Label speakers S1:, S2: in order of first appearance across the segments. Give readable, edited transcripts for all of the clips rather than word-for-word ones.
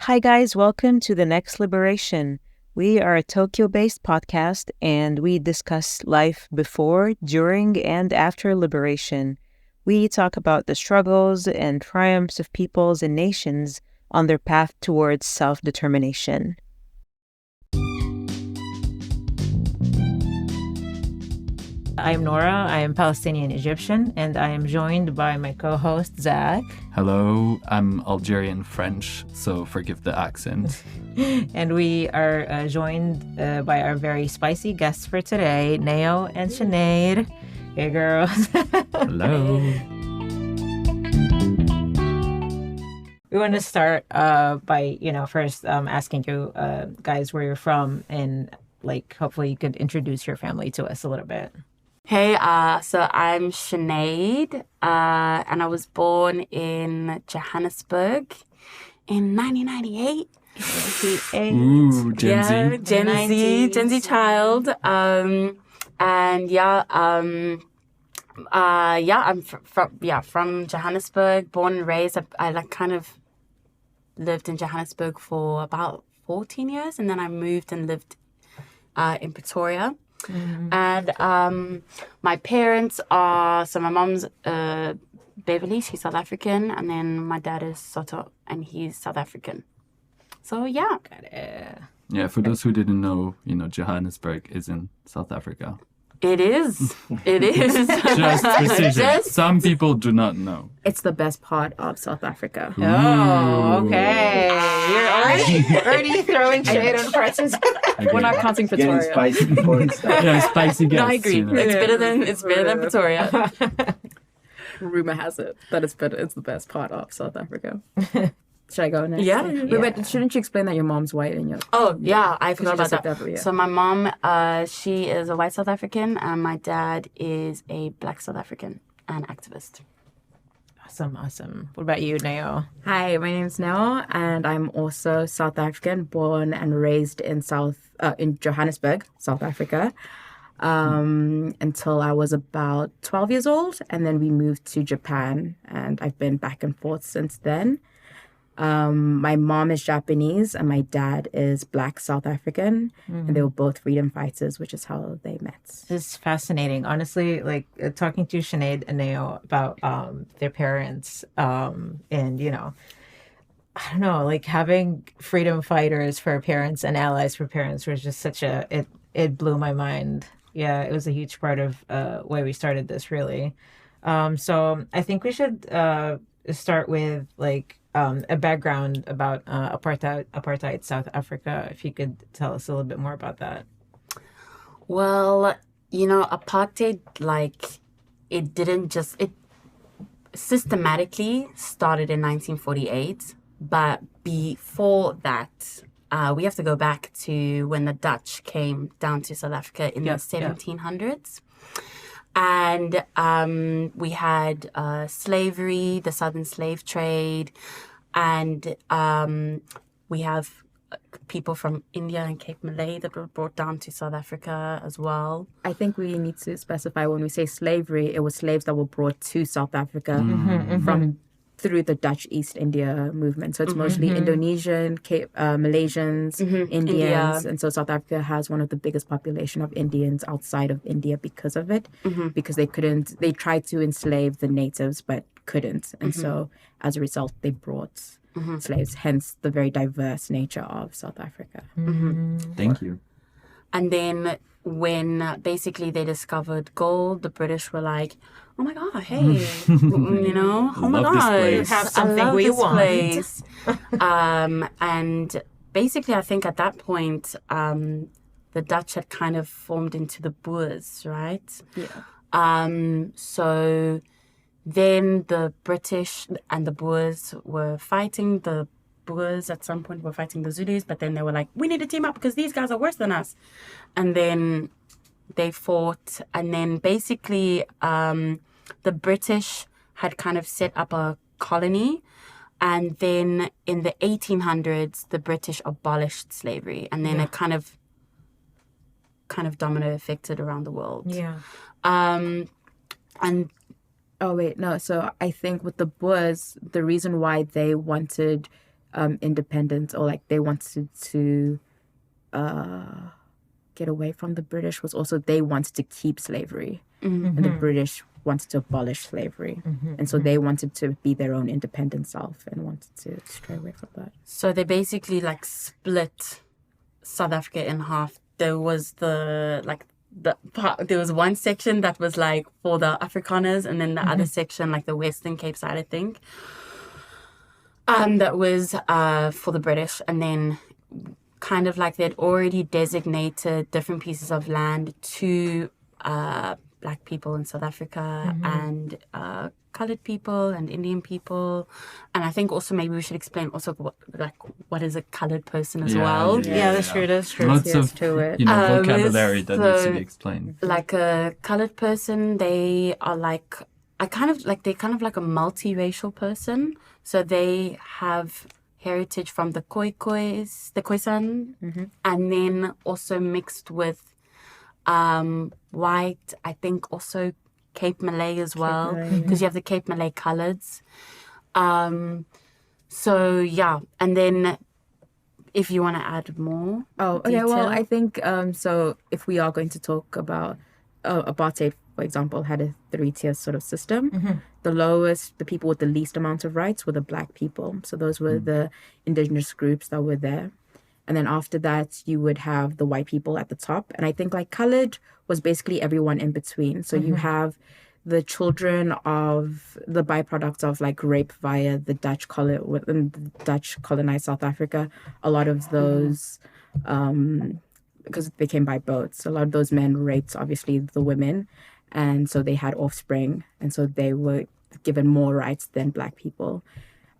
S1: Hi, guys. Welcome to The Next Liberation. We are a Tokyo based podcast and we discuss life before, during, and after liberation. We talk about the struggles and triumphs of peoples and nations on their path towards self determination. I'm Nora. I am Palestinian Egyptian, and I am joined by my co host, Zach.
S2: Hello, I'm Algerian French, so forgive the accent.
S1: And we are joined by our very spicy guests for today, Neo and Sinead. Hey, girls.
S2: Hello.
S1: We want to start by, first asking you guys where you're from and, hopefully you could introduce your family to us a little bit.
S3: Hey, so I'm Sinead, and I was born in Johannesburg in 1998.
S2: Ooh, Gen Z.
S3: Yeah, Gen Z child. I'm from Johannesburg, born and raised. I kind of lived in Johannesburg for about 14 years, and then I moved and lived in Pretoria. Mm-hmm. And my parents are, so my mom's Beverly, she's South African, and then my dad is Soto, and he's South African. So yeah.
S1: Got it.
S2: Yeah, for those who didn't know, Johannesburg is in South Africa.
S3: It is. It is.
S2: Just precision. Some people do not know.
S4: It's the best part of South Africa.
S2: Ooh.
S1: Oh, okay. You're already throwing shade on parts of
S2: Okay.
S4: We're not counting
S5: Getting
S4: Pretoria.
S5: spicy before it starts.
S2: Yeah, spicy guests.
S3: No, I agree. It's better than Pretoria.
S4: Rumor has it that it's better. It's the best part of South Africa. Should I go next?
S3: Yeah.
S4: Wait, shouldn't you explain that your mom's white and your...
S3: Oh, yeah, I forgot
S4: you
S3: about
S4: just
S3: that.
S4: said that, yeah.
S3: So my mom, she is a white South African, and my dad is a black South African and activist.
S1: Awesome. What about you, Neo?
S4: Hi, my name's Neo, and I'm also South African, born and raised in Johannesburg, South Africa, until I was about 12 years old, and then we moved to Japan, and I've been back and forth since then. My mom is Japanese and my dad is black South African, and they were both freedom fighters, which is how they met.
S1: This is fascinating. Honestly, talking to Sinead and Neo about their parents and, I don't know, having freedom fighters for parents and allies for parents was just it blew my mind. Yeah, it was a huge part of why we started this, really. So I think we should start with a background about apartheid South Africa. If you could tell us a little bit more about that.
S3: Well, apartheid, it systematically started in 1948, but before that, we have to go back to when the Dutch came down to South Africa in the 1700s. And we had slavery, the southern slave trade, and we have people from India and Cape Malay that were brought down to South Africa as well.
S4: I think we need to specify when we say slavery, it was slaves that were brought to South Africa from through the Dutch East India movement. So it's mostly Indonesian, Malaysians, Indians.
S3: India.
S4: And so South Africa has one of the biggest population of Indians outside of India because of it, because they tried to enslave the natives, but couldn't. And so as a result, they brought slaves, hence the very diverse nature of South Africa.
S2: Thank you.
S3: And then when basically they discovered gold, the British were like, oh my God, hey, oh my
S2: Love this
S3: God,
S2: place.
S1: Have something
S3: I love
S1: we
S3: this
S1: want.
S3: place. And basically, I think at that point, the Dutch had kind of formed into the Boers, right?
S4: Yeah.
S3: So then the British and the Boers were fighting. The Boers at some point were fighting the Zulus, but then they were like, we need to team up because these guys are worse than us. And then they fought, and then basically the British had kind of set up a colony, and then in the 1800s the British abolished slavery, and then it kind of domino affected around the world. And
S4: Oh, wait, no. So I think with the Boers, the reason why they wanted independence, or like they wanted to get away from the British, was also they wanted to keep slavery, and the British wanted to abolish slavery, and so they wanted to be their own independent self and wanted to stray away from that.
S3: So they basically like split South Africa in half. There was there was one section that was like for the Afrikaners, and then the other section, like the Western Cape side, I think, that was for the British. And then kind of like they'd already designated different pieces of land to Black people in South Africa and colored people and Indian people. And I think also maybe we should explain also what is a colored person as well.
S1: Yeah, that's true. That's true.
S2: Lots of
S4: to it.
S2: vocabulary that needs to
S3: so-
S2: be explained.
S3: Like a colored person, they are like they're kind of like a multiracial person. So they have heritage from the Khoisan, the Khoisan, and then also mixed with white, I think also Cape Malay as well, because you have the Cape Malay coloreds. So yeah, and then if you want to add more.
S4: Oh, okay. Well,
S3: detail.
S4: I think so. If we are going to talk about apartheid, for example, had a 3-tier sort of system. The lowest, the people with the least amount of rights were the Black people. So those were the indigenous groups that were there. And then after that, you would have the white people at the top. And I think like colored was basically everyone in between. So you have the children of the byproducts of like rape via the Dutch colonized South Africa. A lot of those, because they came by boats, a lot of those men raped obviously the women. And so they had offspring. And so they were given more rights than Black people.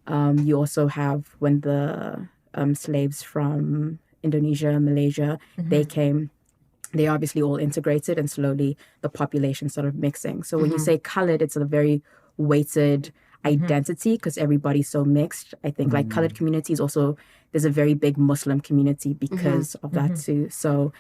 S4: You also have when the slaves from Indonesia, Malaysia, they came, they obviously all integrated, and slowly the population started mixing. So when you say colored, it's a very weighted identity because everybody's so mixed. I think like colored communities also, there's a very big Muslim community because of that too. So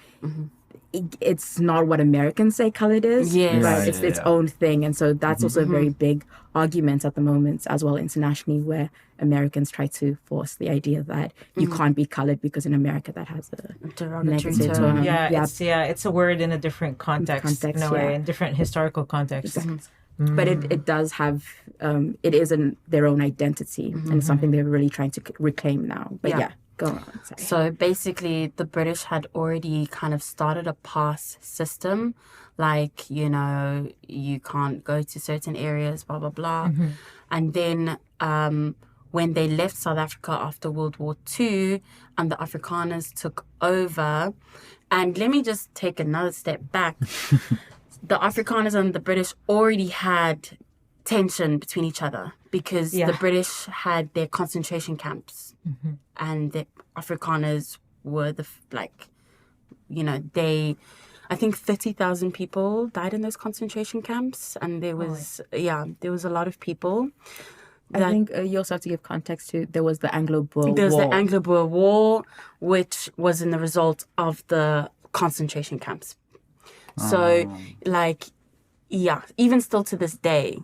S4: it's not what Americans say colored is.
S3: Yes.
S4: Right? It's its own thing. And so that's also a very big argument at the moment as well internationally, where Americans try to force the idea that you can't be colored because in America that has a
S3: Derogatory
S4: negative
S3: term.
S1: It's a word in a different context in a way, in different historical context.
S4: But it does have, it is their own identity and it's something they're really trying to reclaim now. But yeah, go on. Sorry.
S3: So basically, the British had already kind of started a pass system, like, you know, you can't go to certain areas, blah, blah, blah. And then when they left South Africa after World War II and the Afrikaners took over, and let me just take another step back. The Afrikaners and the British already had tension between each other because the British had their concentration camps and the Afrikaners were I think 30,000 people died in those concentration camps, and there was a lot of people.
S4: I think you also have to give context to, there was the Anglo-Boer War.
S3: There's the Anglo-Boer War, which was in the result of the concentration camps. So, even still to this day,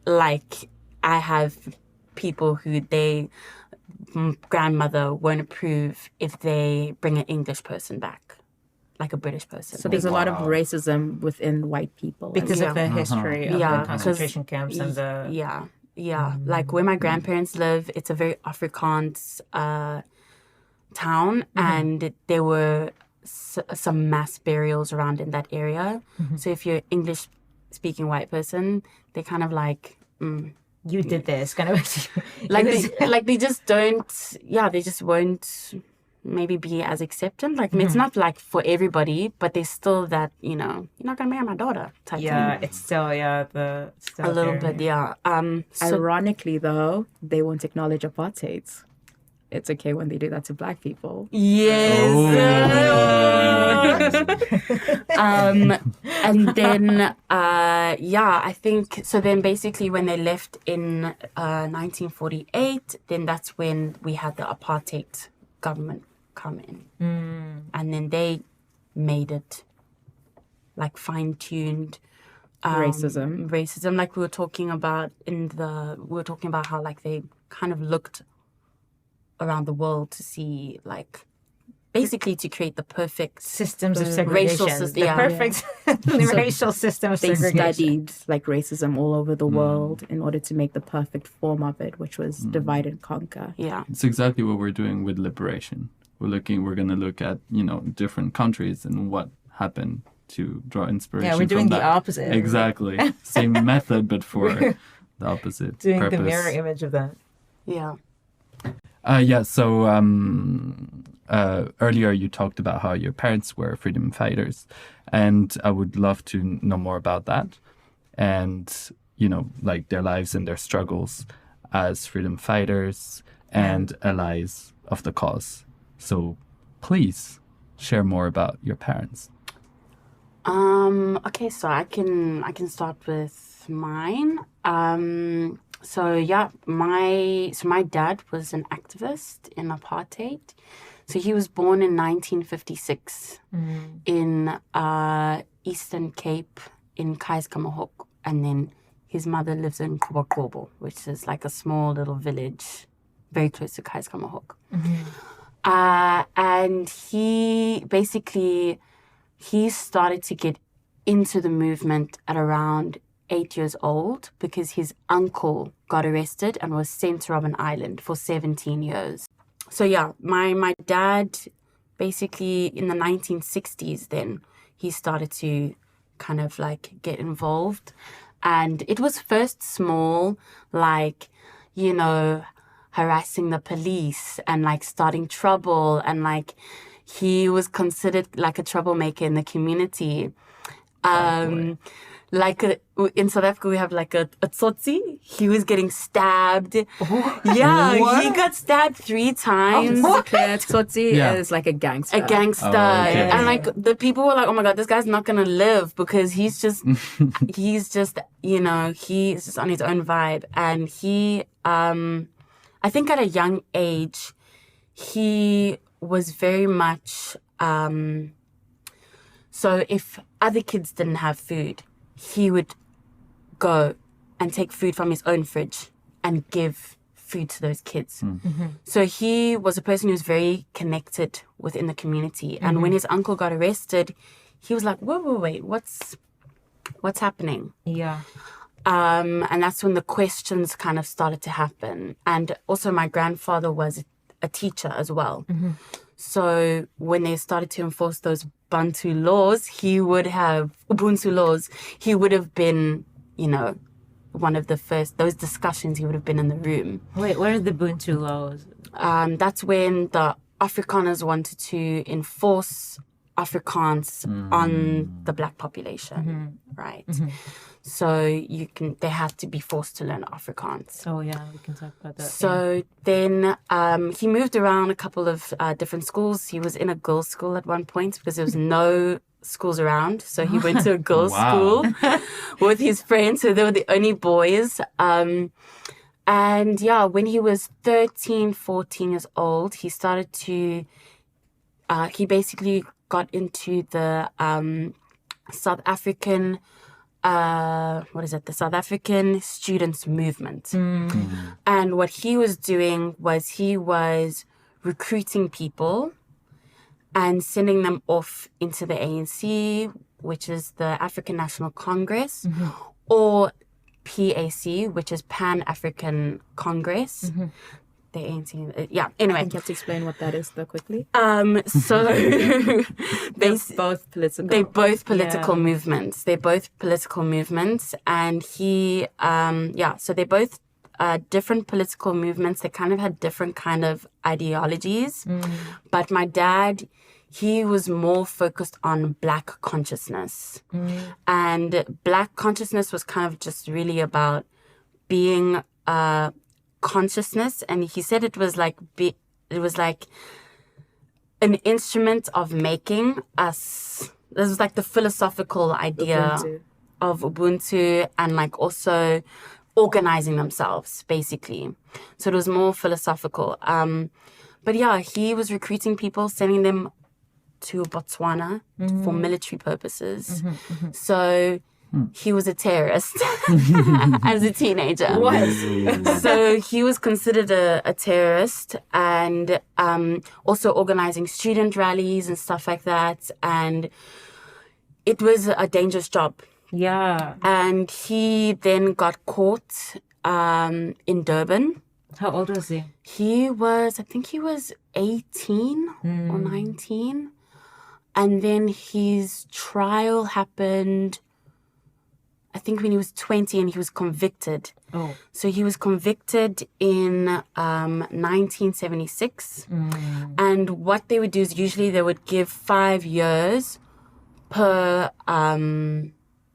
S3: like, I have people who grandmother won't approve if they bring an English person back, like a British person.
S4: So there's a lot of racism within white people.
S1: Because of the history of the concentration camps and the...
S3: Like where my grandparents live, it's a very Afrikaans town, and there were some mass burials around in that area. So if you're English speaking white person, they kind of like
S1: you did this kind of
S3: they just won't maybe be as acceptant. Like it's not like for everybody, but there's still that, you know, you're not gonna marry my daughter type thing.
S1: It's still a
S3: little bit.
S4: Ironically though, they won't acknowledge apartheid. It's okay when they do that to Black people.
S3: Yes. And then, I think, so then basically when they left in 1948, then that's when we had the apartheid government come in. And then they made it like fine-tuned racism, like we were talking about how like they kind of looked around the world to see, like, basically to create the perfect
S1: Systems of
S3: racial
S1: segregation.
S3: system.
S1: The
S3: Yeah.
S1: perfect racial system of
S4: They
S1: segregation.
S4: studied like racism all over the world in order to make the perfect form of it, which was divide and conquer.
S3: Yeah.
S2: It's exactly what we're doing with liberation. We're going to look at, different countries and what happened to draw inspiration
S1: Yeah, we're doing
S2: from
S1: the
S2: that.
S1: opposite.
S2: Exactly. Same method, but for the opposite
S1: Doing
S2: purpose.
S1: the mirror image of that.
S3: Yeah.
S2: So earlier you talked about how your parents were freedom fighters, and I would love to know more about that and, like their lives and their struggles as freedom fighters and allies of the cause. So please share more about your parents.
S3: Okay, so I can start with mine. My dad was an activist in apartheid. So he was born in 1956 in Eastern Cape in Kaiskamahoek, and then his mother lives in Kobokobo, which is like a small little village very close to Kaiskamahoek. And he started to get into the movement at around 8 years old because his uncle got arrested and was sent to Robben Island for 17 years. So yeah, my dad basically in the 1960s then he started to kind of like get involved. And it was first small, like, harassing the police and like starting trouble, and like he was considered like a troublemaker in the community. In South Africa, we have like a tsotsi. He was getting stabbed. Yeah,
S1: What?
S3: he got stabbed 3 times.
S4: Tsotsi is like a gangster.
S3: A gangster.
S2: Oh, okay.
S3: And like the people were like, oh my God, this guy's not going to live because he's just on his own vibe. And he, I think at a young age, he was very much, so if other kids didn't have food, he would go and take food from his own fridge and give food to those kids. So he was a person who was very connected within the community. And when his uncle got arrested, he was like, wait, what's happening?
S1: Yeah.
S3: And that's when the questions kind of started to happen. And also my grandfather was a teacher as well. So when they started to enforce those Ubuntu laws, he would have been, one of the first, those discussions, he would have been in the room.
S1: Wait, what are the Ubuntu laws?
S3: That's when the Afrikaners wanted to enforce Afrikaans on the black population, right? So they had to be forced to learn Afrikaans.
S1: Oh yeah, we can talk about that.
S3: So then he moved around a couple of different schools. He was in a girls' school at one point because there was no schools around. So he went to a girls' school with his friends. So they were the only boys. And yeah, when he was 13, 14 years old, he started to, he basically got into the South African, the South African students movement. And what he was doing was he was recruiting people and sending them off into the ANC, which is the African National Congress, or PAC, which is Pan-African Congress. The ANC, yeah. Anyway,
S4: I think you have to explain what that is, though, quickly.
S3: So
S4: They're both political.
S3: They're both political movements. They're both political movements, and he, so they're both different political movements. They kind of had different kind of ideologies. But my dad, he was more focused on Black consciousness, and Black consciousness was kind of just really about being consciousness, and he said it was like an instrument of making us. This was like the philosophical idea of Ubuntu, and like also organizing themselves, basically. So it was more philosophical. But yeah, he was recruiting people, sending them to Botswana for military purposes. So he was a terrorist as a teenager.
S1: What?
S3: So he was considered a terrorist, and also organizing student rallies and stuff like that. And it was a dangerous job.
S1: Yeah.
S3: And he then got caught in Durban.
S1: How old was he?
S3: I think he was 18 or 19. And then his trial happened, I think, when he was 20, and he was convicted.
S1: Oh.
S3: So he was convicted in 1976. And what they would do is usually they would give 5 years per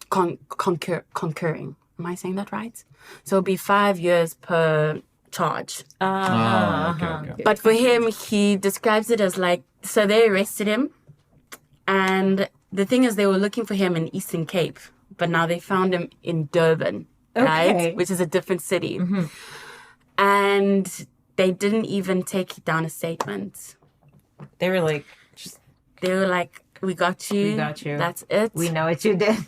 S3: concurring. Am I saying that right? So it'll be 5 years per charge.
S2: Okay.
S3: But for him, he describes it as like, so they arrested him. And the thing is, they were looking for him in Eastern Cape, but now they found him in Durban, right? Which is a different city. And they didn't even take down a statement.
S1: They were like,
S3: we got you.
S1: We got you.
S3: That's it.
S1: we know what you did.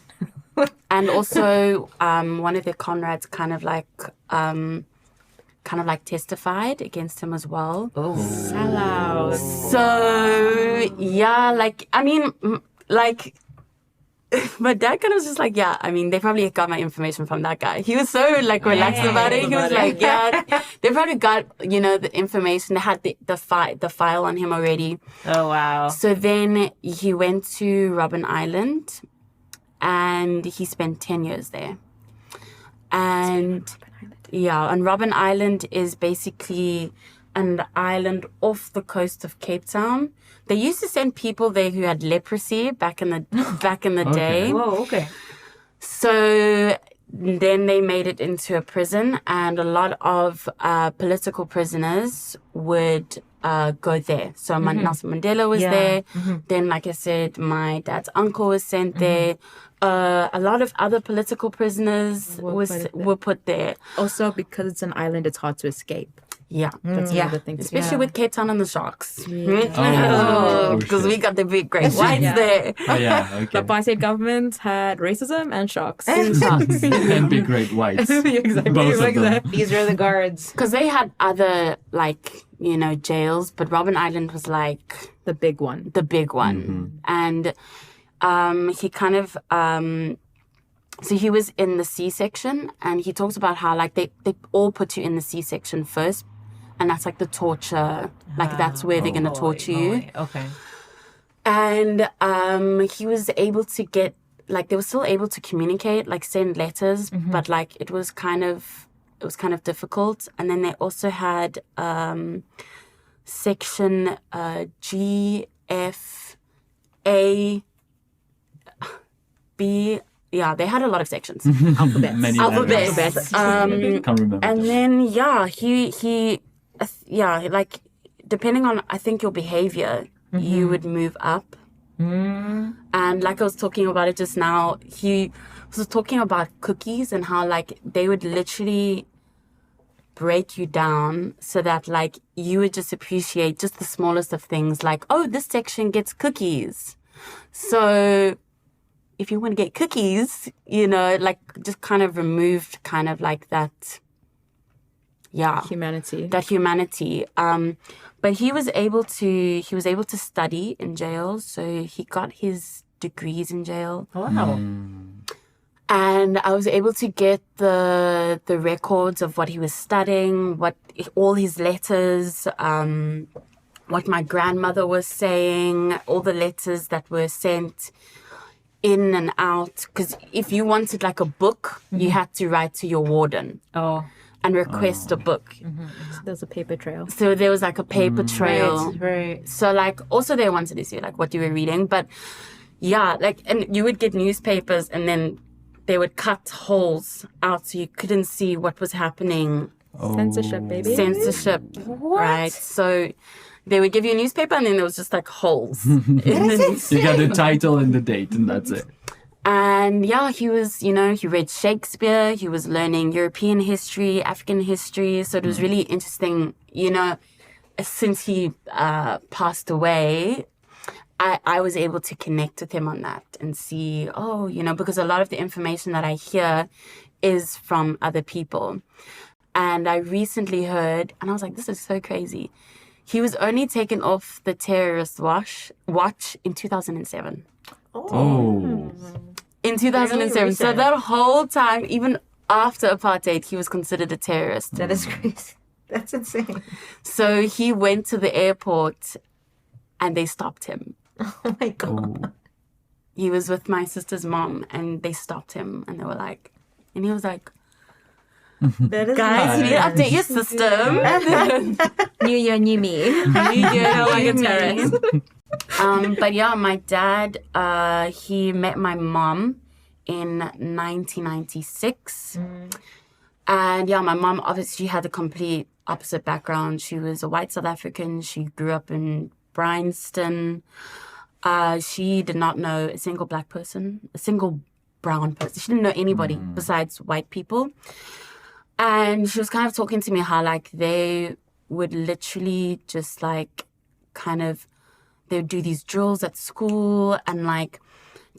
S3: And also, one of their comrades kind of like testified against him as well.
S1: Oh. Sellout.
S3: So yeah, my dad kind of was just like, yeah, I mean, they probably got my information from that guy. He was so like relaxed about it. He was like, yeah, they probably got, the information. They had the file on him already.
S1: Oh, wow.
S3: So then he went to Robben Island, and he spent 10 years there. And and Robben Island is basically an island off the coast of Cape Town. They used to send people there who had leprosy back in the day.
S1: Whoa, okay.
S3: So then they made it into a prison, and a lot of political prisoners would go there. So Nelson Mandela was there. Then, like I said, my dad's uncle was sent there. A lot of other political prisoners were put there.
S4: Also, because it's an island, it's hard to escape.
S3: Yeah.
S4: That's another thing.
S3: Especially with Cape Town and the Sharks.
S2: Oh,
S3: Because we got the big great whites there.
S2: Oh, yeah,
S4: The
S2: okay.
S4: apartheid government had racism and sharks.
S3: And sharks.
S2: And big great whites.
S4: Exactly.
S2: Both of them.
S1: These are the guards.
S3: Because they had other, jails, but Robben Island was like
S4: The big one.
S3: the big one. And he kind of... so he was in the C section, and he talks about how, they all put you in the C section first. And that's like the torture, that's where they're going to torture you.
S1: Okay.
S3: And he was able to get, they were still able to communicate, send letters, but it was kind of difficult. And then they also had section G, F, A, B. Yeah, they had a lot of sections.
S4: Alphabets.
S2: Many
S3: Alphabets.
S2: Can't remember.
S3: And then, he depending on, I think, your behavior, you would move up. And like I was talking about it just now, he was talking about cookies and how, they would literally break you down so that, you would just appreciate just the smallest of things. Oh, this section gets cookies. So if you want to get cookies, just kind of removed that,
S4: Humanity.
S3: that humanity. But he was able to study in jail, so he got his degrees in jail.
S1: Wow.
S3: And I was able to get the records of what he was studying, all his letters, what my grandmother was saying, all the letters that were sent in and out. Because if you wanted a book, you had to write to your warden.
S1: Oh.
S3: And request a book.
S4: There's a paper trail.
S3: So there was a paper trail.
S1: Right.
S3: So also they wanted to see what you were reading. But yeah, and you would get newspapers, and then they would cut holes out so you couldn't see what was happening.
S4: Censorship, baby.
S3: Censorship. Right. So they would give you a newspaper, and then there was just holes.
S2: You got the title and the date, and that's it.
S3: And yeah, he was, he read Shakespeare, he was learning European history, African history. So it was really interesting, since he passed away, I was able to connect with him on that and see, oh, because a lot of the information that I hear is from other people. And I recently heard, and I was like, this is so crazy. He was only taken off the terrorist watch in 2007.
S2: Oh.
S3: In 2007.
S1: Really
S3: So that whole time, even after apartheid, he was considered a terrorist.
S1: That is crazy. That's insane.
S3: So he went to the airport and they stopped him.
S1: Oh my God.
S2: Oh.
S3: He was with my sister's mom and they stopped him and they were like, and he was like,
S1: That is
S3: guys, you need to update your system.
S4: New year, new me.
S3: Like a
S4: me.
S3: terrorist. But yeah, my dad, he met my mom in 1996. And yeah, my mom obviously had a complete opposite background. She was a white South African. She grew up in Bryanston. She did not know a single black person, a single brown person. She didn't know anybody besides white people. And she was kind of talking to me how like they would literally just like kind of, they would do these drills at school and like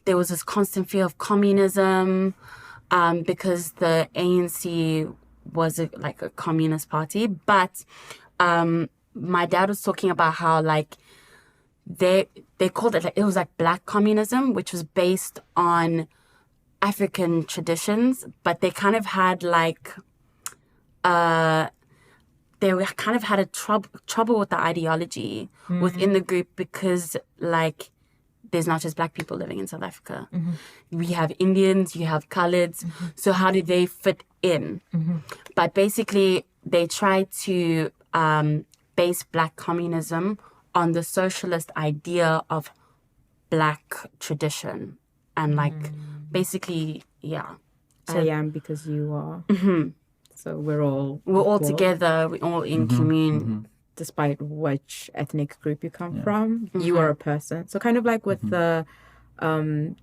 S3: there was this constant fear of communism because the ANC was like a communist party. But my dad was talking about how like they called it, like, it was like black communism, which was based on African traditions, but they kind of had like kind of had a trouble with the ideology within the group because like there's not just black people living in South Africa. We have Indians, you have Coloureds. So how did they fit in? But basically they tried to base black communism on the socialist idea of black tradition and like basically, yeah. So,
S4: I am because you are. So we're all
S3: all
S4: equal,
S3: together, we're all in commune.
S4: despite which ethnic group you come from. You are a person. So kind of like with the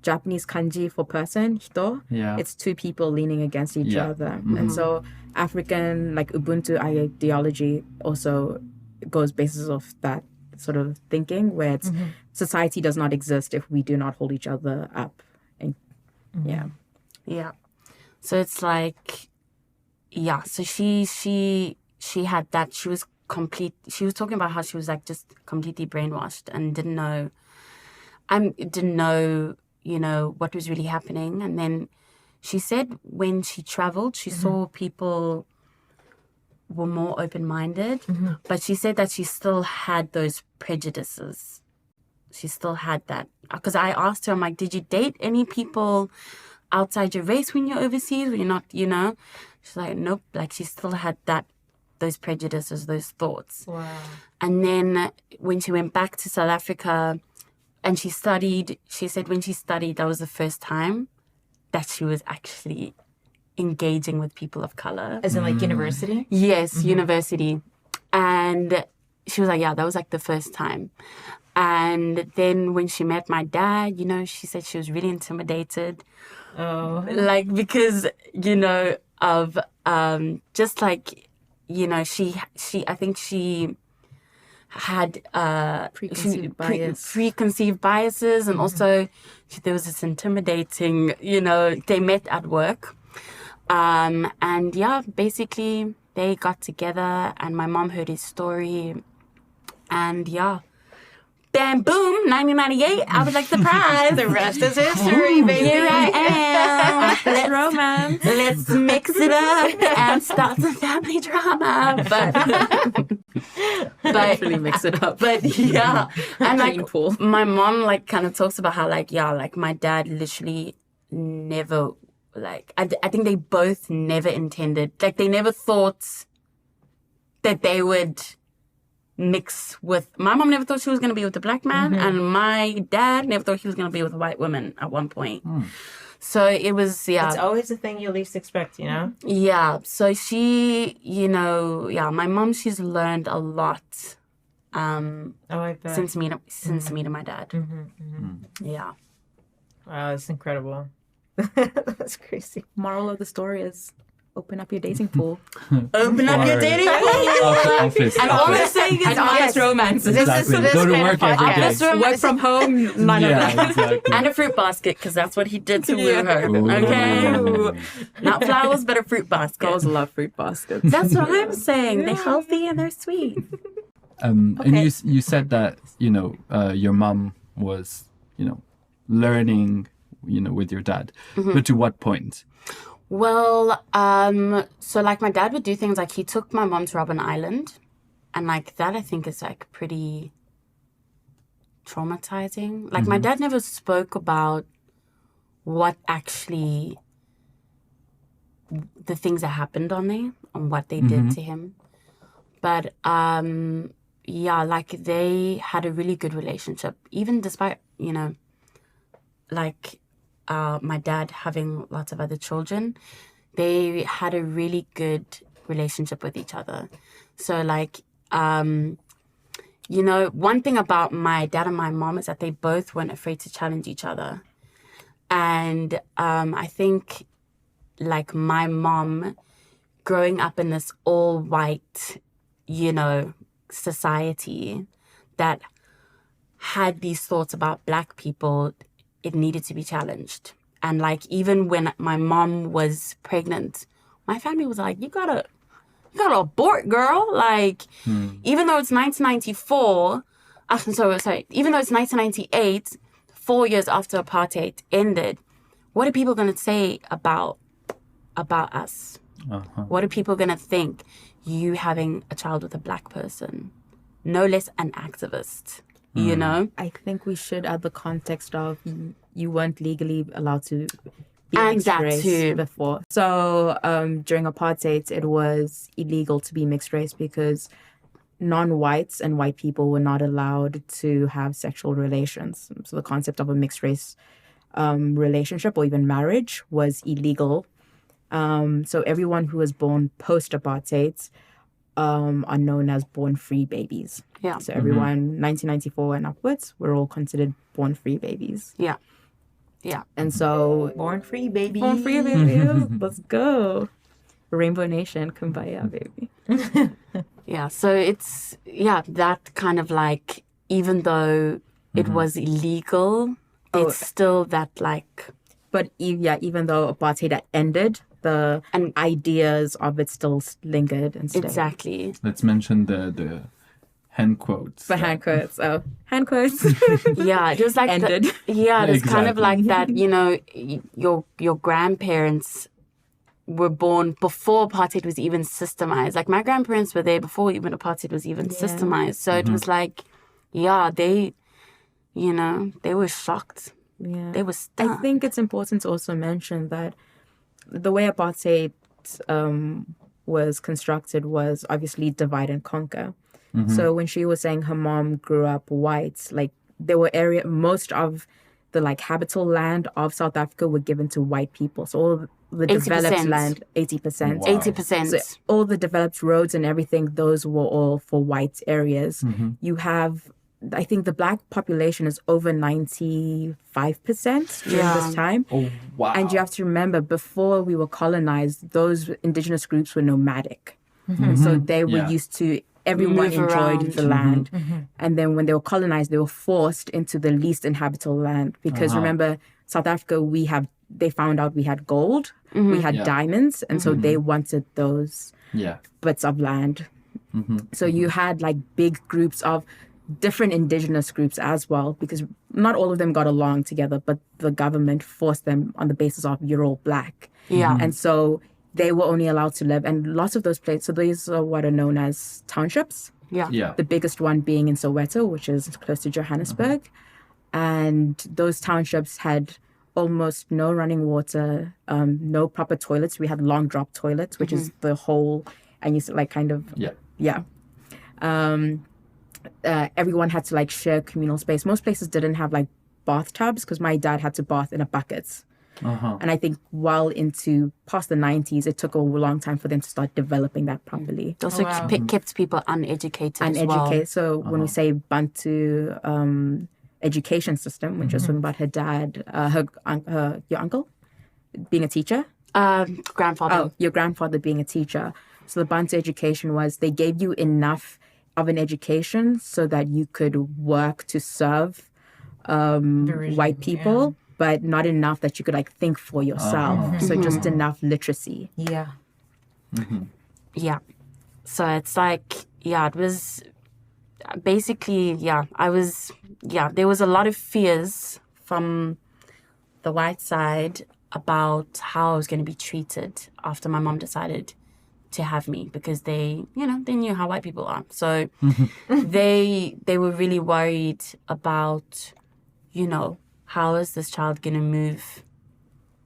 S4: Japanese kanji for person, hito,
S2: Yeah.
S4: it's two people leaning against each
S2: Yeah.
S4: other. And so African like Ubuntu ideology also goes basis of that sort of thinking where it's society does not exist if we do not hold each other up. And
S3: Yeah. So it's like, yeah. So she had that. She was talking about how she was like just completely brainwashed and didn't know, what was really happening. And then she said when she traveled, she saw people were more open-minded, but she said that she still had those prejudices. She still had that. Because I asked her, I'm like, did you date any people outside your race when you're overseas? When you're not, She's like, nope. Like she still had those prejudices, those thoughts.
S1: Wow.
S3: And then when she went back to South Africa and she studied, she said when she studied, that was the first time that she was actually engaging with people of color.
S1: As in like university?
S3: Yes, university. And she was like, yeah, that was like the first time. And then when she met my dad, she said she was really intimidated.
S1: Oh.
S3: Like, because, of just like, I think she had preconceived biases. And also there was this intimidating, they met at work. And yeah, basically they got together and my mom heard his story and yeah, bam, boom, 1998. I was like, surprise.
S1: The rest is history, baby.
S3: Here I am.
S4: Let's romance.
S3: Let's mix it up and start some family drama. But
S4: Actually mix it up.
S3: But yeah. And like
S4: Painful.
S3: my mom like kind of talks about how like, yeah, like my dad literally never like I think they both never intended, like they never thought that they would mix with, my mom never thought she was going to be with a black man and my dad never thought he was going to be with a white woman at one point. So it was,
S1: It's always the thing you least expect,
S3: Yeah. So she, my mom, she's learned a lot
S1: I bet.
S3: since meeting my dad. Yeah.
S1: Wow, that's incredible. That's crazy.
S4: Moral of the story is Open up your dating pool.
S3: Open up your
S2: Or
S3: dating pool.
S2: office.
S3: And all we're saying is
S4: And office romance.
S2: Exactly.
S1: this
S2: Go to
S1: kind of
S2: work every day.
S3: Office romance.
S4: Work from home, none of that.
S2: Yeah, exactly.
S3: And a fruit basket, because that's what he did to woo her.
S2: Ooh.
S3: Okay? Not flowers, but a fruit basket.
S4: Girls love fruit baskets.
S3: That's what I'm saying. They're healthy and they're sweet.
S2: And you said that your mom was learning with your dad, but to what point?
S3: Well, so like my dad would do things like he took my mom to Robben Island, and like that I think is like pretty traumatizing. Like my dad never spoke about what actually the things that happened on there and what they did to him. But yeah, like they had a really good relationship, even despite, like my dad having lots of other children. They had a really good relationship with each other. So like, one thing about my dad and my mom is that they both weren't afraid to challenge each other. And I think like my mom growing up in this all white, society that had these thoughts about Black people, it needed to be challenged. And like even when my mom was pregnant, my family was like, you gotta abort, girl. Like even though it's 1994, even though it's 1998, 4 years after apartheid ended, what are people gonna say about us? What are people gonna think? You having a child with a Black person, no less an activist,
S4: I think we should add the context of you weren't legally allowed to be
S3: And
S4: mixed
S3: that
S4: race
S3: too.
S4: before. So during apartheid, it was illegal to be mixed race because non-whites and white people were not allowed to have sexual relations. So the concept of a mixed race relationship or even marriage was illegal. So everyone who was born post-apartheid are known as born-free babies.
S3: Yeah.
S4: So everyone, 1994 and upwards, were all considered born-free babies.
S3: Yeah. Yeah.
S4: And so,
S1: Born free, baby.
S4: born free babies, let's go. Rainbow Nation, kumbaya, baby.
S3: Yeah. So it's, that kind of like, even though it was illegal, it's still that like...
S4: But even though apartheid had ended, the ideas of it still lingered and stayed.
S3: Exactly.
S2: Let's mention the hand quotes.
S4: The hand quotes. Oh, hand quotes.
S3: Yeah, it was like
S4: Ended.
S3: It's kind of
S2: Exactly.
S3: like that. Your grandparents were born before apartheid was even systemized. Like my grandparents were there before even apartheid was even systemized. So it was like, they, they were shocked.
S4: Yeah.
S3: They were stunned.
S4: I think it's important to also mention that the way apartheid was constructed was obviously divide and conquer. So when she was saying her mom grew up white, like there were most of the like habitable land of South Africa were given to white people. So all the
S3: 80%.
S4: developed land, 80%.
S2: Wow.
S3: 80%.
S4: So all the developed roads and everything, those were all for white areas. You have, I think the Black population is over 95% during this time.
S2: Oh, wow.
S4: And you have to remember, before we were colonized, those indigenous groups were nomadic. And so they were used to, everyone
S3: Move
S4: enjoyed
S3: around.
S4: the land. And then when they were colonized, they were forced into the least inhabitable land. Because remember, South Africa, they found out we had gold, we had diamonds, and so they wanted those bits of land. So you had like big groups of different indigenous groups as well, because not all of them got along together, but the government forced them on the basis of you're all Black.
S3: Yeah.
S4: And so they were only allowed to live, and lots of those places, so these are what are known as townships.
S2: Yeah.
S4: The biggest one being in Soweto, which is close to Johannesburg. And those townships had almost no running water, no proper toilets. We had long drop toilets, which is the hole, and you like kind of, everyone had to like share communal space. Most places didn't have like bathtubs because my dad had to bath in a bucket. And I think while into past the 90s, it took a long time for them to start developing that properly.
S3: It also kept people uneducated as well.
S4: Uneducated. So when we say Bantu education system, when she was talking about her dad, your uncle being a teacher.
S3: Grandfather.
S4: Oh, your grandfather being a teacher. So the Bantu education was they gave you enough of an education so that you could work to serve
S1: regime,
S4: white people, but not enough that you could like think for yourself. So just enough literacy.
S1: Yeah.
S3: Yeah. So it's like, yeah, it was basically, yeah, there was a lot of fears from the white side about how I was going to be treated after my mom decided to have me, because they knew how white people are. So they were really worried about, how is this child going to move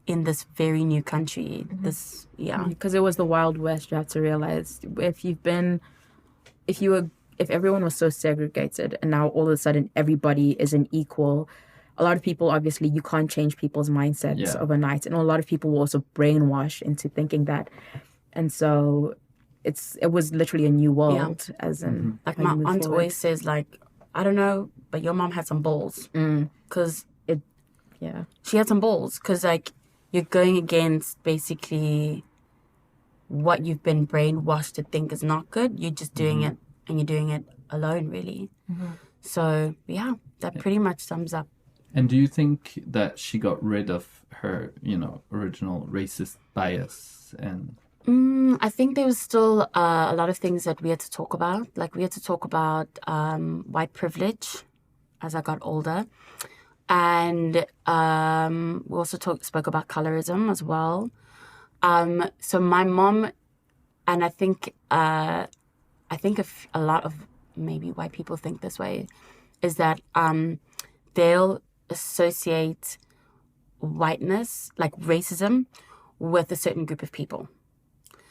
S3: in this very new country?
S4: Because it was the Wild West. You have to realize if everyone was so segregated and now all of a sudden everybody is an equal, a lot of people, obviously you can't change people's mindsets overnight, and a lot of people were also brainwashed into thinking that, and so it was literally a new world. As in,
S3: like my aunt always says, like, I don't know, but your mom had some balls, because she had some balls, because like you're going against basically what you've been brainwashed to think is not good. You're just doing it, and you're doing it alone, really. So yeah, that pretty much sums up.
S2: And do you think that she got rid of her, original racist bias? And
S3: I think there was still a lot of things that we had to talk about. Like we had to talk about white privilege as I got older. And we also spoke about colorism as well. So my mom, and I think if a lot of maybe white people think this way, is that they'll associate whiteness, like racism, with a certain group of people.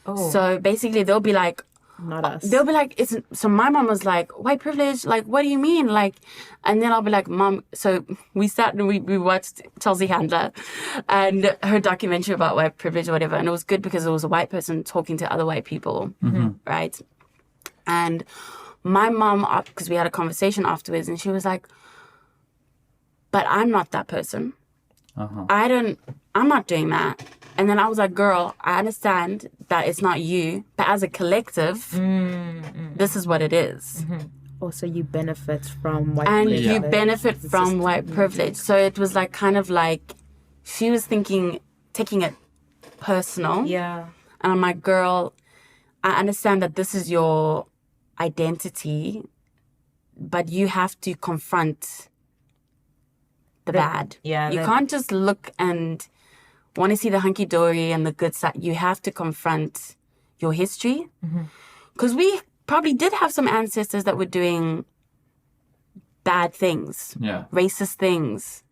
S1: Oh.
S3: So basically they'll be like,
S4: not us.
S3: They'll be like, so my mom was like, white privilege, like, what do you mean? Like, and then I'll be like, Mom, so we sat and we watched Chelsea Handler and her documentary about white privilege or whatever. And it was good because it was a white person talking to other white people, right? And my mom, because we had a conversation afterwards, and she was like, but I'm not that person. I'm not doing that. And then I was like, girl, I understand that it's not you, but as a collective, this is what it is.
S4: Also, you benefit from white
S3: and
S4: privilege.
S3: you benefit from white privilege. So it was like kind of like she was taking it personal.
S1: Yeah.
S3: And I'm like, girl, I understand that this is your identity, but you have to confront the bad.
S1: Yeah.
S3: You can't just look and want to see the hunky-dory and the good side. You have to confront your history. Because we probably did have some ancestors that were doing bad things, racist things,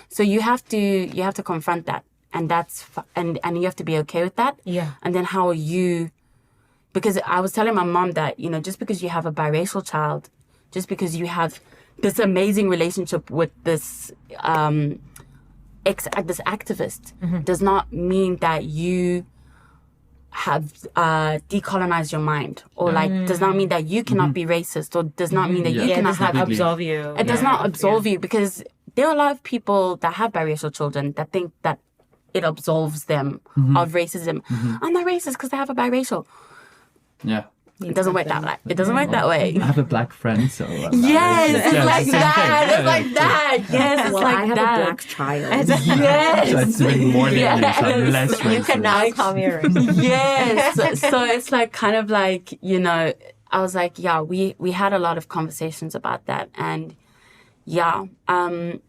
S3: So you have to confront that, and and you have to be okay with that.
S1: Yeah.
S3: And then how are you? Because I was telling my mom that just because you have a biracial child, just because you have this amazing relationship with this this activist, does not mean that you have decolonized your mind, or does not mean that you cannot be racist, or does not mean that you cannot have
S1: absolve you.
S3: It does not absolve you, because there are a lot of people that have biracial children that think that it absolves them of racism. I'm not racist because I have a biracial.
S2: Yeah.
S3: It doesn't work that way. It doesn't work that way.
S2: I have a black friend, so
S3: yes, it's like that. It's like that. Yes, it's
S4: well,
S3: like
S4: I have
S3: that.
S4: a black child.
S3: Yes.
S2: So it's doing more damage. I'm less racist.
S1: You can now call me a racist.
S3: Yes. So it's like kind of like, I was like, yeah, we had a lot of conversations about that. And yeah, the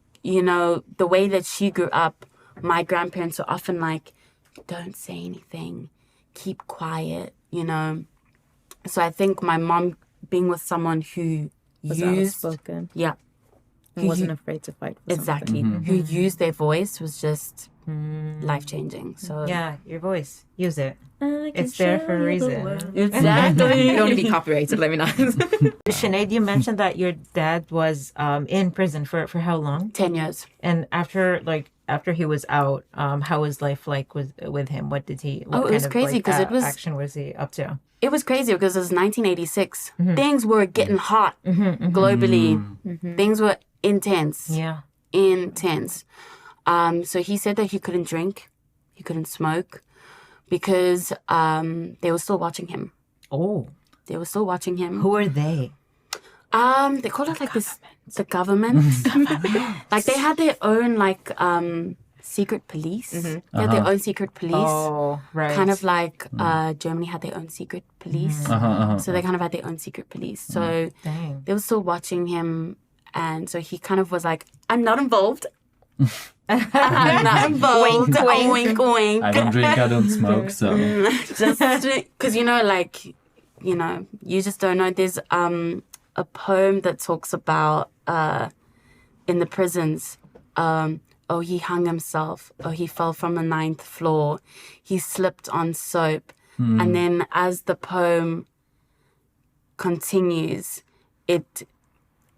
S3: way that she grew up, my grandparents were often like, don't say anything, keep quiet, So I think my mom being with someone who
S4: was
S3: used,
S4: outspoken.
S3: yeah,
S4: And wasn't afraid to fight for
S3: exactly,
S4: something.
S3: who used their voice was just life-changing. So
S1: Yeah, your voice. Use it. It's there for a reason.
S3: exactly.
S4: You don't want to be copyrighted, let me know.
S1: Sinead, you mentioned that your dad was in prison for how long?
S3: 10 years.
S1: And after he was out, how was life like with him? What did he? What
S3: it was
S1: kind of,
S3: crazy because it was
S1: action was he up to?
S3: It was crazy because it was 1986. Things were getting hot globally. Things were intense.
S1: Yeah.
S3: Intense. So he said that he couldn't drink. He couldn't smoke because they were still watching him.
S1: Oh,
S3: They were still watching him.
S1: who are they?
S3: They call it like this, the government. Like they had their own like secret police. They had their own secret police.
S1: Oh, right.
S3: Kind of like Germany had their own secret police. So they kind of had their own secret police. So
S1: Dang.
S3: they were still watching him, and so he kind of was like, "I'm not involved. I'm not involved.
S1: Wink, wink.
S3: Wink, wink."
S2: I don't drink, I don't smoke, so
S3: Just because you just don't know. There's a poem that talks about in the prisons. Oh, he hung himself. Oh, he fell from the 9th floor. He slipped on soap. And then as the poem continues, it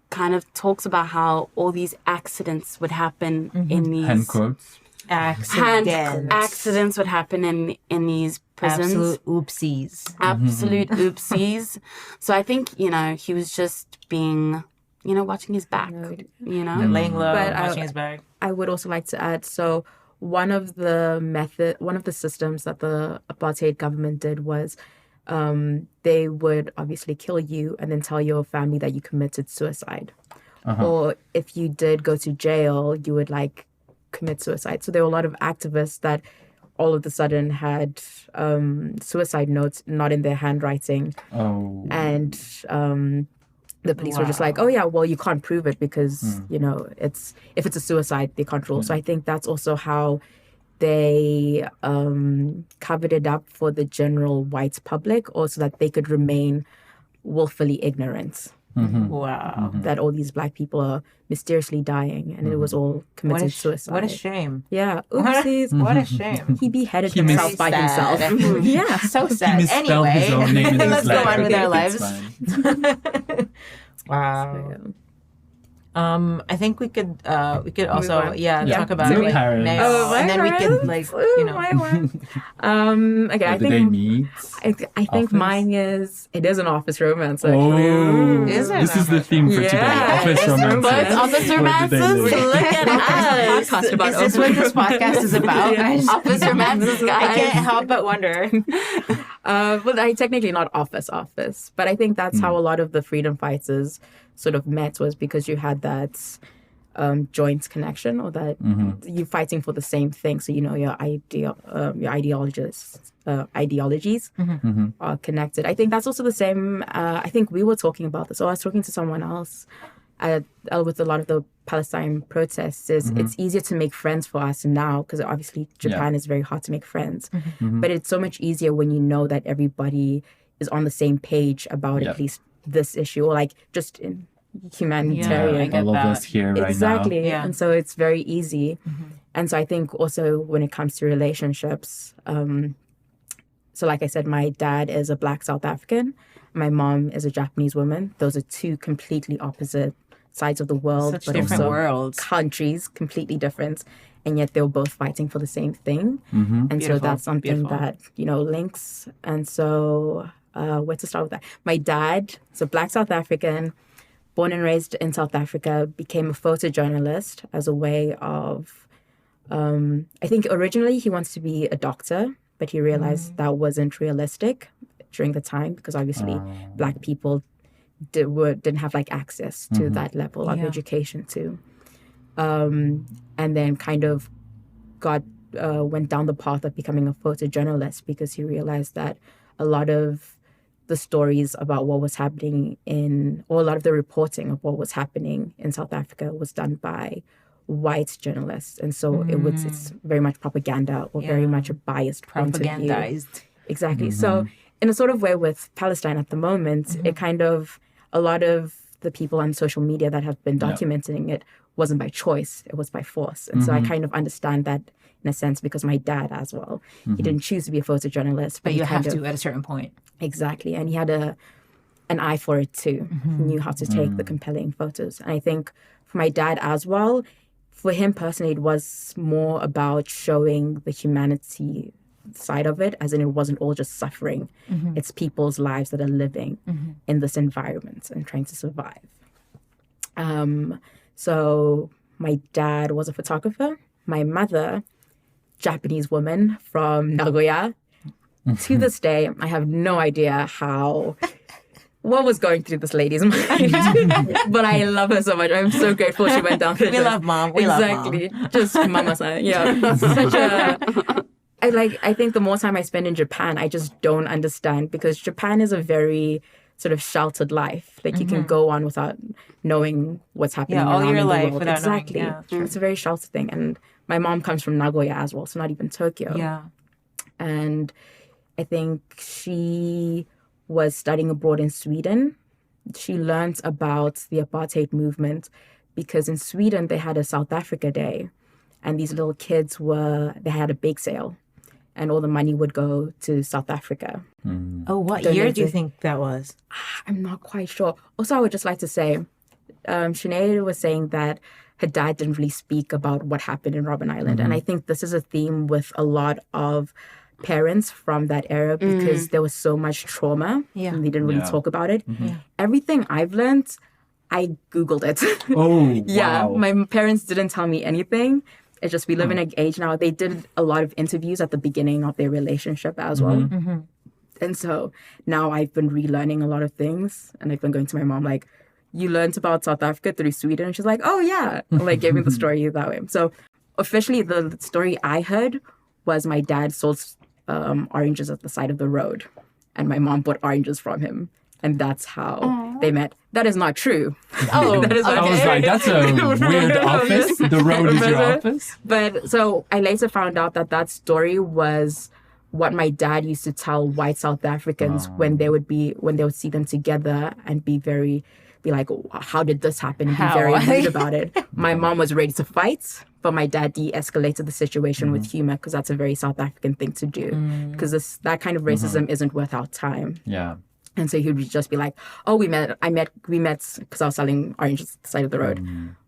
S3: kind of talks about how all these accidents would happen in these...
S2: hand quotes.
S3: Accidents would happen in these prisons.
S1: Absolute oopsies.
S3: Absolute oopsies. So I think, he was just being, watching his back,
S1: Laying low,
S4: But
S1: watching his back.
S4: I would also like to add, so one of the systems that the apartheid government did was they would obviously kill you and then tell your family that you committed suicide. Or if you did go to jail, you would commit suicide. So there were a lot of activists that all of a sudden had suicide notes not in their handwriting.
S2: Oh.
S4: And the police were just like, oh yeah, well, you can't prove it because, if it's a suicide, they can't rule. So I think that's also how they covered it up for the general white public, or so that they could remain willfully ignorant.
S1: Wow.
S4: That all these black people are mysteriously dying, and it was all committing suicide.
S1: What a shame.
S4: Yeah. Oopsies.
S1: What a shame.
S4: He beheaded himself by
S1: sad.
S4: himself. Yeah.
S1: So sad.
S2: He misspelled
S1: Anyway,
S2: his own name in his
S1: let's go
S2: letter.
S1: on with our
S2: It's
S1: lives.
S2: fine.
S1: Wow. I think we could also
S4: on.
S1: talk about
S2: Your parents.
S1: Neo,
S4: Oh, my
S1: and then we could
S4: parents. Okay, I
S2: Where did they
S4: think
S2: meet?
S4: I think
S2: Office?
S4: mine is an office romance actually.
S2: Oh,
S1: Is it
S2: this is the
S1: office?
S2: theme for today.
S4: Yeah,
S2: Office
S4: it's
S2: romances.
S3: But office
S2: Where did they
S3: romances,
S2: live?
S3: look at us.
S4: Podcast about
S1: Is this what this podcast is about?
S3: Office romances, guys.
S1: I can't help but wonder.
S4: Well, I technically not office, but I think that's how a lot of the freedom fighters sort of met, was because you had that joint connection, or that you fighting for the same thing. So your ideologies are connected. I think that's also the same. I think we were talking about this. So I was talking to someone else with a lot of the Palestine protests. It's easier to make friends for us now, because obviously Japan is very hard to make friends. But it's so much easier when you know that everybody is on the same page about at least this issue, or just in humanitarian.
S1: get
S2: All of
S1: that.
S2: us here right
S4: Exactly.
S2: now.
S1: Yeah.
S4: And so it's very easy. And so I think also when it comes to relationships, so like I said, my dad is a Black South African. My mom is a Japanese woman. Those are two completely opposite sides of the world.
S1: Such
S4: but
S1: different
S4: also
S1: worlds.
S4: countries, completely different. And yet they were both fighting for the same thing. And so
S1: Beautiful.
S4: that's something that, links. And so where to start with that? My dad is a Black South African, born and raised in South Africa, became a photojournalist as a way of, I think originally he wants to be a doctor, but he realized that wasn't realistic during the time, because obviously Black people didn't have access to that level of education too. And then kind of went down the path of becoming a photojournalist, because he realized that a lot of the stories about what was happening or a lot of the reporting of what was happening in South Africa was done by white journalists. And so it's very much propaganda, or very much a biased point of view.
S1: Propagandized.
S4: Exactly. So in a sort of way with Palestine at the moment, it kind of, a lot of the people on social media that have been documenting it wasn't by choice, it was by force. And so I kind of understand that in a sense, because my dad as well, he didn't choose to be a photojournalist.
S1: But
S4: he
S1: you have
S4: kind
S1: to
S4: of,
S1: at a certain point.
S4: Exactly. And he had an eye for it too. He knew how to take the compelling photos. And I think for my dad as well, for him personally, it was more about showing the humanity side of it, as in it wasn't all just suffering. It's people's lives that are living in this environment and trying to survive. So my dad was a photographer. My mother Japanese woman from Nagoya. To this day, I have no idea what was going through this lady's mind. But I love her so much. I'm so grateful she went down this.
S1: We love mom. We love mom.
S4: Exactly. Just mama-san. Yeah. Such a... I think the more time I spend in Japan, I just don't understand, because Japan is a very sort of sheltered life. Like you can go on without knowing what's happening
S1: all
S4: around
S1: your
S4: in the
S1: life
S4: world.
S1: without knowing.
S4: Exactly.
S1: Yeah,
S4: It's a very sheltered thing. And my mom comes from Nagoya as well, so not even Tokyo.
S1: Yeah.
S4: And I think she was studying abroad in Sweden. She learned about the apartheid movement because in Sweden they had a South Africa Day, and these little kids they had a bake sale, and all the money would go to South Africa.
S1: Oh, what year do you think that was?
S4: I'm not quite sure. Also, I would just like to say, Sinead was saying that her dad didn't really speak about what happened in Robben Island. And I think this is a theme with a lot of parents from that era, because there was so much trauma and they didn't really talk about it. Everything I've learned, I Googled it.
S2: Oh,
S4: Yeah,
S2: wow.
S4: my parents didn't tell me anything. It's just we live in an age now. They did a lot of interviews at the beginning of their relationship as well. And so now I've been relearning a lot of things, and I've been going to my mom like, you learned about South Africa through Sweden? And she's like, oh yeah. And like gave me the story that way. So officially the story I heard was my dad sold oranges at the side of the road, and my mom bought oranges from him. And that's how they met. That is not true.
S1: Oh,
S4: That is
S2: I was
S4: okay.
S2: like, that's a weird office. The road is your office.
S4: But so I later found out that story was what my dad used to tell white South Africans when they would see them together and be like, how did this happen? And be very rude about it. My mom was ready to fight, but my dad de-escalated the situation with humor, because that's a very South African thing to do. Because that kind of racism isn't worth our time.
S2: Yeah.
S4: And so he would just be like, oh, we met because I was selling oranges at the side of the road.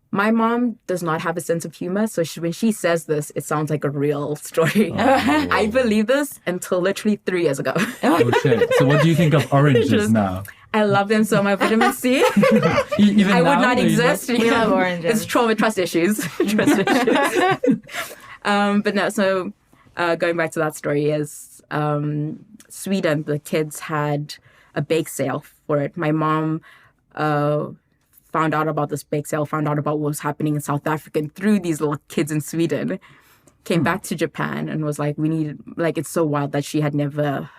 S4: My mom does not have a sense of humor. So when she says this, it sounds like a real story. I believe this until literally 3 years ago.
S2: Oh, shit. So what do you think of oranges now?
S4: I love them so much. Vitamin C.
S2: Even
S4: I
S2: now,
S4: would not
S2: you
S4: exist.
S1: We love oranges.
S4: It's trauma, trust issues. Trust issues. But no, so going back to that story is Sweden, the kids had a bake sale for it. My mom found out about this bake sale, found out about what was happening in South Africa and through these little kids in Sweden, came back to Japan and was like, it's so wild that she had never,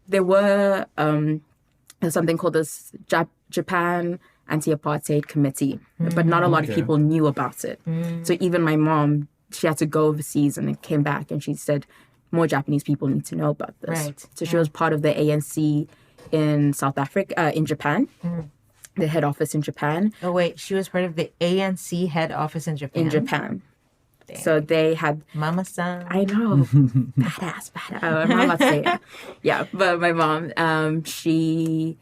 S4: there were, there's something called this Japan Anti-Apartheid Committee, but not a lot of people knew about it. So even my mom, she had to go overseas and then came back and she said, more Japanese people need to know about this.
S1: Right.
S4: So she was part of the ANC in South Africa, in Japan, the head office in Japan.
S1: Oh, wait. She was part of the ANC head office in Japan?
S4: In Japan.
S1: Damn.
S4: So they had...
S1: Mama-san.
S4: I know. badass. I'm not about to say it. Yeah, but my mom, she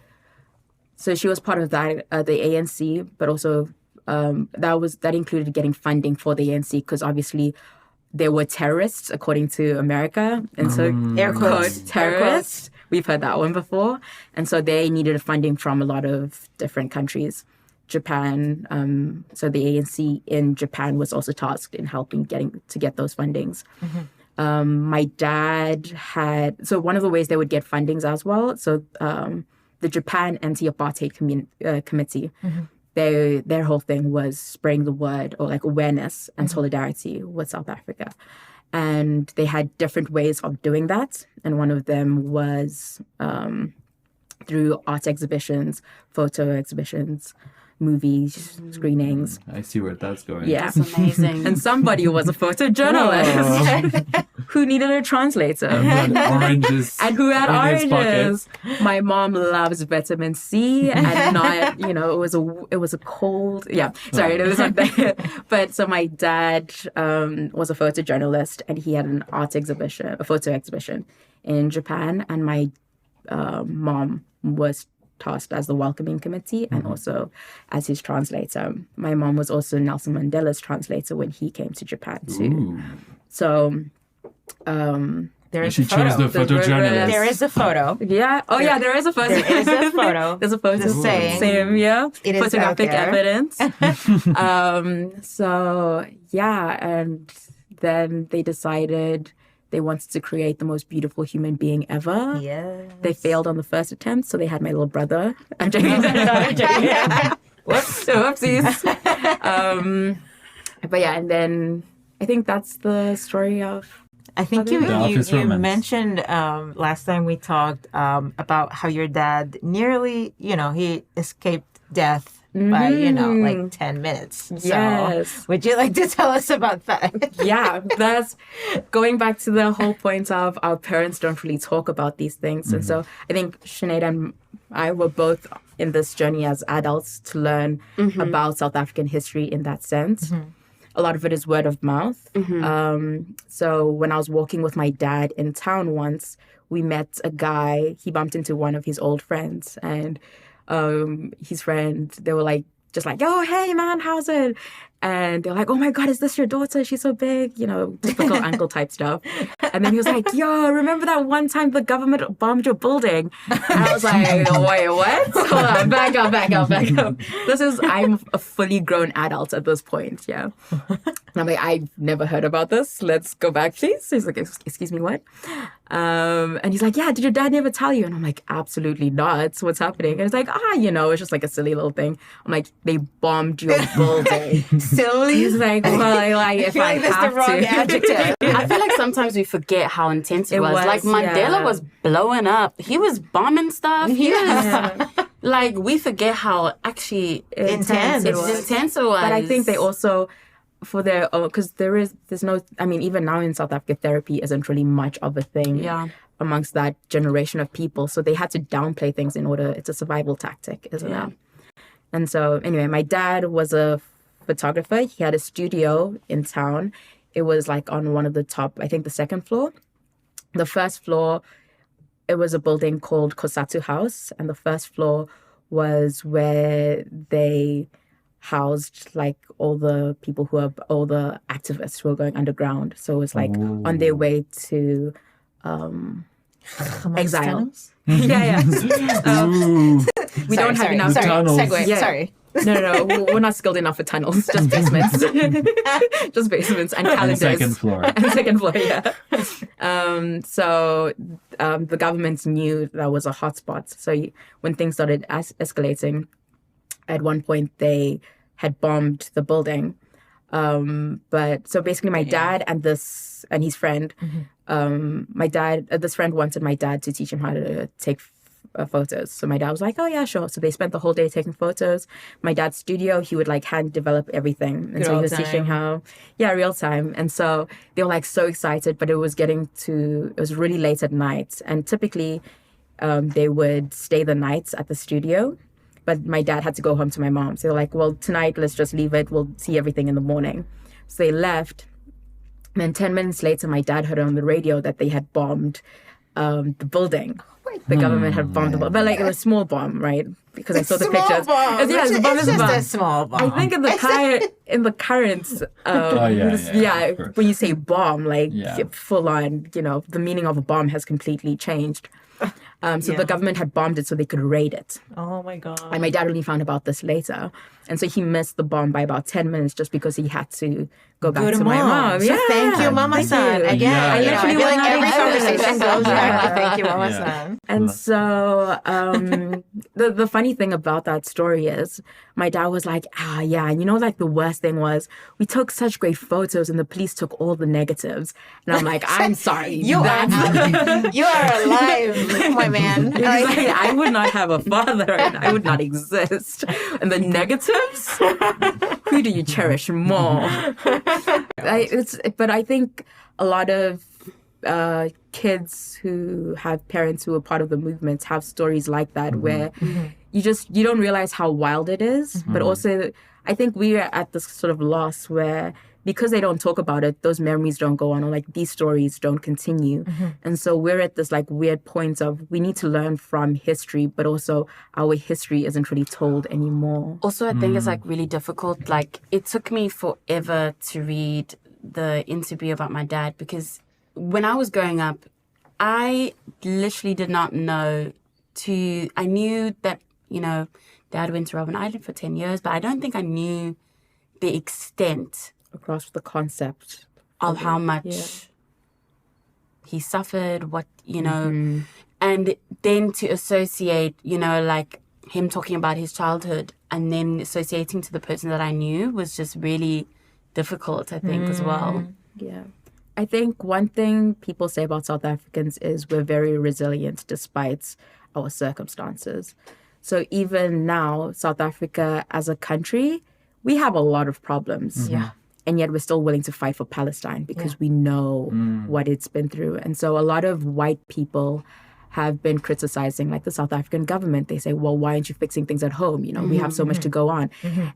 S4: was part of that, the ANC, but also that included getting funding for the ANC, because obviously they were terrorists according to America, and so
S1: Air quotes.
S4: terrorists. We've heard that one before, and so they needed funding from a lot of different countries. Japan, so the ANC in Japan was also tasked in helping get those fundings. My dad so one of the ways they would get fundings as well. So the Japan Anti-Apartheid Committee. Their whole thing was spreading the word, or like awareness and solidarity with South Africa. And they had different ways of doing that. And one of them was through art exhibitions, photo exhibitions, movies, screenings.
S2: I see where that's going.
S4: Yeah.
S3: That's amazing.
S4: And somebody was a photojournalist who needed a translator.
S2: And oranges.
S4: And who had
S2: in his pocket.
S4: oranges. My mom loves vitamin C, and not, it was a cold. Yeah, sorry, it was something. But so my dad was a photojournalist, and he had a photo exhibition in Japan, and my mom was tasked as the welcoming committee and also as his translator. My mom was also Nelson Mandela's translator when he came to Japan too.
S2: Ooh.
S4: So
S1: There is
S2: She
S1: a photo.
S2: chose the photojournalist.
S1: There is a photo.
S4: yeah. Oh yeah, there is a photo.
S1: There is a photo.
S4: There's a photo.
S1: Just saying.
S4: Same, yeah.
S1: It is out
S4: photographic
S1: there.
S4: evidence. So yeah, and then they decided they wanted to create the most beautiful human being ever.
S1: Yes.
S4: They failed on the first attempt, so they had my little brother. I'm joking. I'm joking. Whoops. Whoopsies. But yeah, and then I think that's the story of...
S1: I think
S2: The Office
S1: you
S2: Romance.
S1: mentioned last time we talked about how your dad nearly, he escaped death by, like 10 minutes. So
S4: Yes.
S1: would you like to tell us about that?
S4: Yeah, that's going back to the whole point of our parents don't really talk about these things. And so I think Sinead and I were both in this journey as adults to learn about South African history in that sense. A lot of it is word of mouth. So when I was walking with my dad in town once, we met a guy. He bumped into one of his old friends, and his friend, they were like, just like, oh, hey, man, how's it? And they're like, oh, my God, is this your daughter? She's so big, typical uncle type stuff. And then he was like, yo, remember that one time the government bombed your building? And I was like, wait, what? Hold on, back up. I'm a fully grown adult at this point, yeah. And I'm like, I've never heard about this. Let's go back, please. He's like, excuse me, what? And he's like, yeah, did your dad never tell you? And I'm like, absolutely not. What's happening? And he's like, it's just like a silly little thing. I'm like, they bombed your building.
S1: Silly?
S4: He's like, well, like, if I
S1: that's
S4: have
S1: the wrong
S4: to.
S1: adjective.
S3: I feel like sometimes we forget how intense it was. Like Mandela
S4: yeah.
S3: was blowing up. He was bombing stuff. He was like, we forget how actually
S1: Intense it was.
S3: intense it was.
S4: But I think they also, for their own, because there's no, even now in South Africa, therapy isn't really much of a thing amongst that generation of people. So they had to downplay things in order, it's a survival tactic, isn't it? And so anyway, my dad was a photographer. He had a studio in town. It was like on one of the top, I think the second floor. The first floor, it was a building called Kosatu House. And the first floor was where they housed like all the activists who were going underground. So it was like on their way to exile. Yeah. We don't have enough
S2: tunnels.
S1: Segue.
S4: Yeah.
S1: Sorry.
S4: No, we're not skilled enough for tunnels. Just basements. Just basements and calendars.
S2: Second floor.
S4: And second floor, yeah. So the government knew that was a hotspot. So when things started escalating, at one point they had bombed the building. But so basically my dad and his friend, this friend wanted my dad to teach him how to take photos. So my dad was like, oh yeah, sure. So they spent the whole day taking photos. My dad's studio, he would like hand develop everything. And so he was teaching how, real time. And so they were like so excited, but it was really late at night. And typically they would stay the nights at the studio. But my dad had to go home to my mom. So they're like, well, tonight, let's just leave it. We'll see everything in the morning. So they left. And then 10 minutes later, my dad heard on the radio that they had bombed the building. The government had bombed the building. But like it was a small bomb, right? Because I saw the pictures.
S1: Bomb.
S4: The bomb is a bomb.
S1: A small bomb.
S4: I think in the current, when you say bomb, like full on, the meaning of a bomb has completely changed. So the government had bombed it so they could raid it.
S1: Oh my God.
S4: And my dad only found about this later. And so he missed the bomb by about 10 minutes just because he had to go back to my mom.
S1: So thank you, Mama San. Again, I feel like every conversation goes back to thank you, Mama San.
S4: And so the funny thing about that story is my dad was like, and like the worst thing was we took such great photos and the police took all the negatives. And I'm like, I'm sorry.
S1: You are alive, my man.
S4: Like, I would not have a father and I would not exist. And the negatives? Who do you cherish more? But I think a lot of kids who have parents who are part of the movement have stories like that where you don't realize how wild it is. But also I think we are at this sort of loss where because they don't talk about it, those memories don't go on, or like these stories don't continue. And so we're at this like weird point of we need to learn from history, but also our history isn't really told anymore.
S3: Also, I think it's like really difficult. Like it took me forever to read the interview about my dad because when I was growing up, I literally did not know I knew that, Dad went to Robben Island for 10 years, but I don't think I knew the extent
S4: Across the concept
S3: of how much he suffered, and then to associate, like him talking about his childhood and then associating to the person that I knew was just really difficult, I think, as well.
S4: Yeah. I think one thing people say about South Africans is we're very resilient despite our circumstances. So even now, South Africa as a country, we have a lot of problems.
S1: Yeah.
S4: And yet we're still willing to fight for Palestine because we know what it's been through. And so a lot of white people have been criticizing like the South African government. They say, well, why aren't you fixing things at home? We have so much to go on.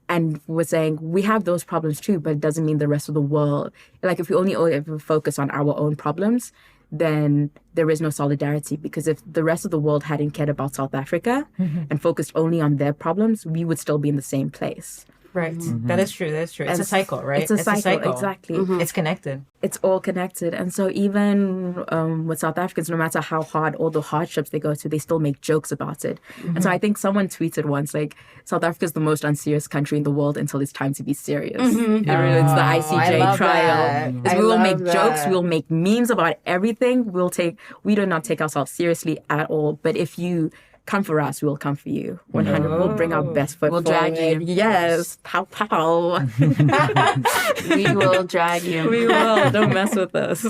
S4: And we're saying we have those problems too, but it doesn't mean the rest of the world, like if we only ever focus on our own problems, then there is no solidarity, because if the rest of the world hadn't cared about South Africa and focused only on their problems, we would still be in the same place.
S1: Right. That is true. That's true. It's a cycle, right?
S4: It's a cycle. Exactly.
S1: It's connected.
S4: It's all connected. And so even with South Africans, no matter how hard, all the hardships they go through, they still make jokes about it. And so I think someone tweeted once, like, South Africa is the most unserious country in the world until it's time to be serious. It's the ICJ trial. We will make jokes. We will make memes about everything. We do not take ourselves seriously at all. But if you come for us, we'll come for you. 100. We'll bring our best foot
S3: We'll
S4: forward.
S3: drag you.
S4: Yes. Pow, pow.
S3: We will drag you.
S4: We will. Don't mess with us.